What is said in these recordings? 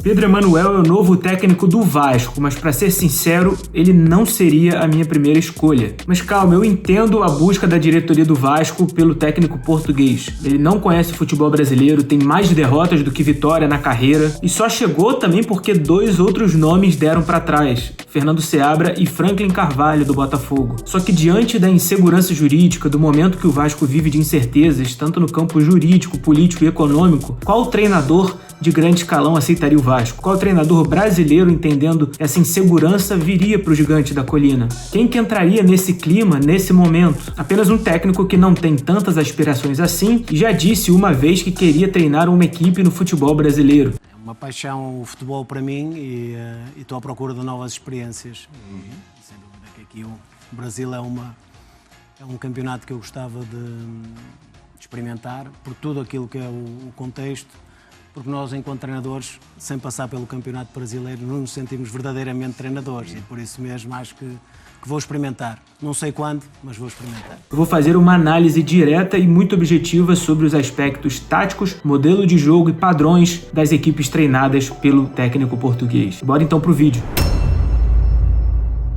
Pedro Emanuel é o novo técnico do Vasco, mas pra ser sincero, ele não seria a minha primeira escolha. Mas calma, eu entendo a busca da diretoria do Vasco pelo técnico português. Ele não conhece o futebol brasileiro, tem mais derrotas do que vitória na carreira e só chegou também porque 2 outros nomes deram pra trás: Fernando Seabra e Franklin Carvalho do Botafogo. Só que diante da insegurança jurídica, do momento que o Vasco vive de incertezas, tanto no campo jurídico, político e econômico, qual treinador de grande escalão aceitaria o Vasco? Qual treinador brasileiro, entendendo essa insegurança, viria para o gigante da colina? Quem que entraria nesse clima, nesse momento? Apenas um técnico que não tem tantas aspirações assim e já disse uma vez que queria treinar uma equipe no futebol brasileiro. É uma paixão o futebol para mim e estou à procura de novas experiências. E, sem dúvida que aqui o Brasil é um campeonato que eu gostava de experimentar, por tudo aquilo que é o contexto, porque nós, enquanto treinadores, sem passar pelo campeonato brasileiro, não nos sentimos verdadeiramente treinadores e por isso mesmo acho que vou experimentar. Não sei quando, mas vou experimentar. Eu vou fazer uma análise direta e muito objetiva sobre os aspectos táticos, modelo de jogo e padrões das equipes treinadas pelo técnico português. Bora então pro vídeo.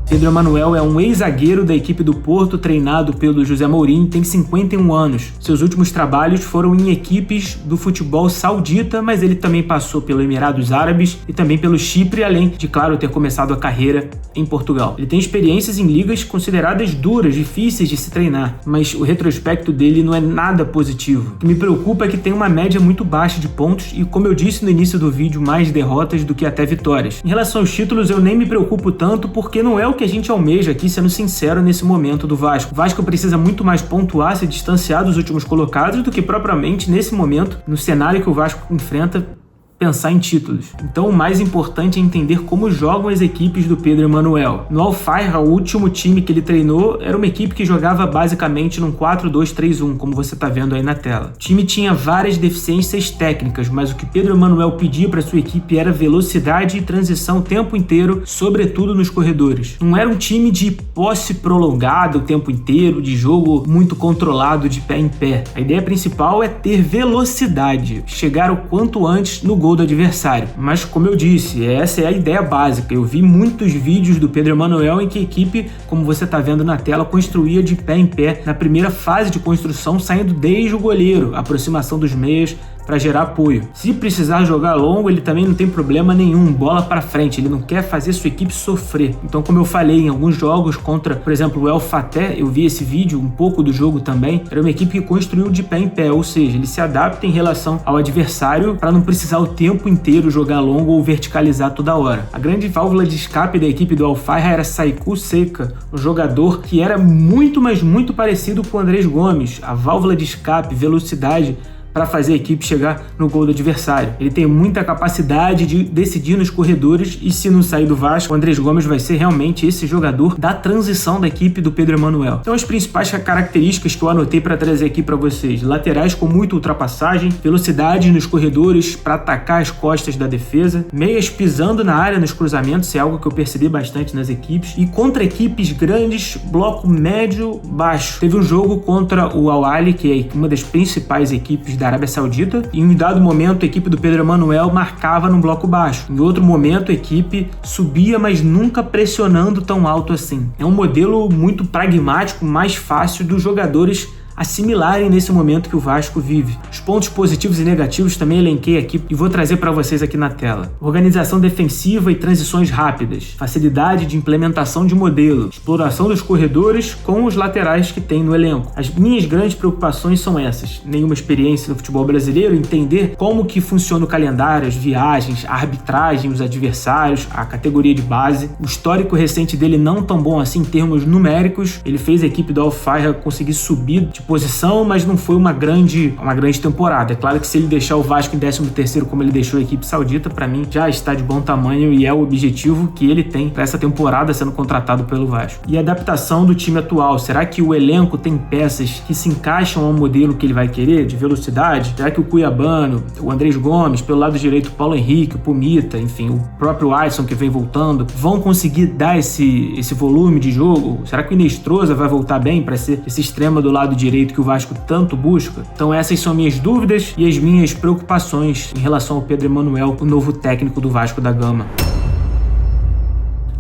Pedro Emanuel é um ex-zagueiro da equipe do Porto, treinado pelo José Mourinho, tem 51 anos. Seus últimos trabalhos foram em equipes do futebol saudita, mas ele também passou pelo Emirados Árabes e também pelo Chipre, além de, claro, ter começado a carreira em Portugal. Ele tem experiências em ligas consideradas duras, difíceis de se treinar, mas o retrospecto dele não é nada positivo. O que me preocupa é que tem uma média muito baixa de pontos e, como eu disse no início do vídeo, mais derrotas do que até vitórias. Em relação aos títulos, eu nem me preocupo tanto porque não é o que a gente almeja aqui, sendo sincero, nesse momento do Vasco. O Vasco precisa muito mais pontuar, se distanciar dos últimos colocados do que propriamente nesse momento, no cenário que o Vasco enfrenta, pensar em títulos. Então o mais importante é entender como jogam as equipes do Pedro Emanuel. No Al-Fayha, o último time que ele treinou era uma equipe que jogava basicamente num 4-2-3-1, como você está vendo aí na tela. O time tinha várias deficiências técnicas, mas o que Pedro Emanuel pedia para sua equipe era velocidade e transição o tempo inteiro, sobretudo nos corredores. Não era um time de posse prolongada o tempo inteiro, de jogo muito controlado de pé em pé. A ideia principal é ter velocidade, chegar o quanto antes no gol do adversário. Mas, como eu disse, essa é a ideia básica. Eu vi muitos vídeos do Pedro Emanuel em que a equipe, como você está vendo na tela, construía de pé em pé na primeira fase de construção, saindo desde o goleiro, a aproximação dos meias para gerar apoio. Se precisar jogar longo, ele também não tem problema nenhum, bola para frente, ele não quer fazer sua equipe sofrer. Então, como eu falei, em alguns jogos contra, por exemplo, o El Fateh, eu vi esse vídeo, um pouco do jogo também, era uma equipe que construiu de pé em pé, ou seja, ele se adapta em relação ao adversário para não precisar o tempo inteiro jogar longo ou verticalizar toda hora. A grande válvula de escape da equipe do Al-Fayha era Saikou Seca, um jogador que era muito, mas muito parecido com o Andrés Gomes. A válvula de escape, velocidade, para fazer a equipe chegar no gol do adversário. Ele tem muita capacidade de decidir nos corredores e, se não sair do Vasco, o Andrés Gomes vai ser realmente esse jogador da transição da equipe do Pedro Emanuel. Então, as principais características que eu anotei para trazer aqui para vocês: laterais com muita ultrapassagem, velocidade nos corredores para atacar as costas da defesa, meias pisando na área nos cruzamentos, isso é algo que eu percebi bastante nas equipes, e contra equipes grandes, bloco médio, baixo. Teve um jogo contra o Al Ahly, que é uma das principais equipes da Arábia Saudita, e em um dado momento a equipe do Pedro Emanuel marcava no bloco baixo. Em outro momento a equipe subia, mas nunca pressionando tão alto assim. É um modelo muito pragmático, mais fácil dos jogadores assimilarem nesse momento que o Vasco vive. Os pontos positivos e negativos também elenquei aqui e vou trazer para vocês aqui na tela. Organização defensiva e transições rápidas, facilidade de implementação de modelo, exploração dos corredores com os laterais que tem no elenco. As minhas grandes preocupações são essas: nenhuma experiência no futebol brasileiro, entender como que funciona o calendário, as viagens, a arbitragem, os adversários, a categoria de base. O histórico recente dele não tão bom assim em termos numéricos. Ele fez a equipe do Al-Fayha conseguir subir de posição, mas não foi uma grande temporada. É claro que se ele deixar o Vasco em 13º, como ele deixou a equipe saudita, para mim já está de bom tamanho e é o objetivo que ele tem para essa temporada sendo contratado pelo Vasco. E a adaptação do time atual, será que o elenco tem peças que se encaixam ao modelo que ele vai querer, de velocidade? Será que o Cuiabano, o Andrés Gomes, pelo lado direito o Paulo Henrique, o Pumita, enfim, o próprio Alisson que vem voltando, vão conseguir dar esse volume de jogo? Será que o Inestrosa vai voltar bem para ser esse extremo do lado direito? direito que o Vasco tanto busca? Então essas são minhas dúvidas e as minhas preocupações em relação ao Pedro Emanuel, o novo técnico do Vasco da Gama.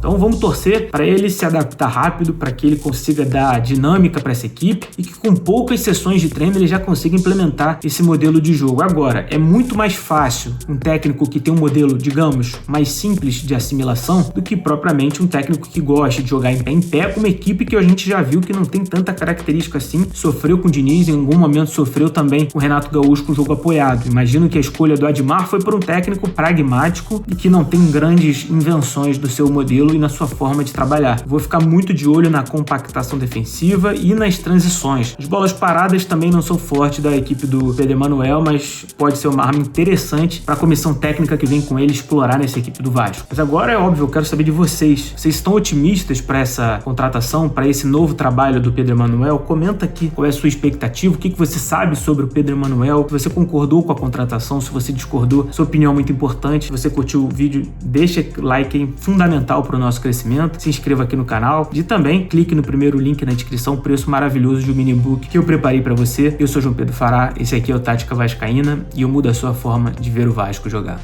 Então vamos torcer para ele se adaptar rápido, para que ele consiga dar dinâmica para essa equipe e que com poucas sessões de treino ele já consiga implementar esse modelo de jogo. Agora, é muito mais fácil um técnico que tem um modelo, digamos, mais simples de assimilação do que propriamente um técnico que gosta de jogar em pé com uma equipe que a gente já viu que não tem tanta característica assim. Sofreu com o Diniz, em algum momento sofreu também com o Renato Gaúcho com o jogo apoiado. Imagino que a escolha do Admar foi por um técnico pragmático e que não tem grandes invenções do seu modelo e na sua forma de trabalhar. Vou ficar muito de olho na compactação defensiva e nas transições. As bolas paradas também não são fortes da equipe do Pedro Emanuel, mas pode ser uma arma interessante para a comissão técnica que vem com ele explorar nessa equipe do Vasco. Mas agora é óbvio, eu quero saber de vocês. Vocês estão otimistas para essa contratação, para esse novo trabalho do Pedro Emanuel? Comenta aqui qual é a sua expectativa, o que você sabe sobre o Pedro Emanuel, se você concordou com a contratação, se você discordou. Sua opinião é muito importante. Se você curtiu o vídeo, deixa like aí, fundamental para o nosso crescimento. Se inscreva aqui no canal e também clique no primeiro link na descrição, preço maravilhoso de um mini book que eu preparei para você. Eu sou João Pedro Fará, esse aqui é o Tática Vascaína e eu mudo a sua forma de ver o Vasco jogar.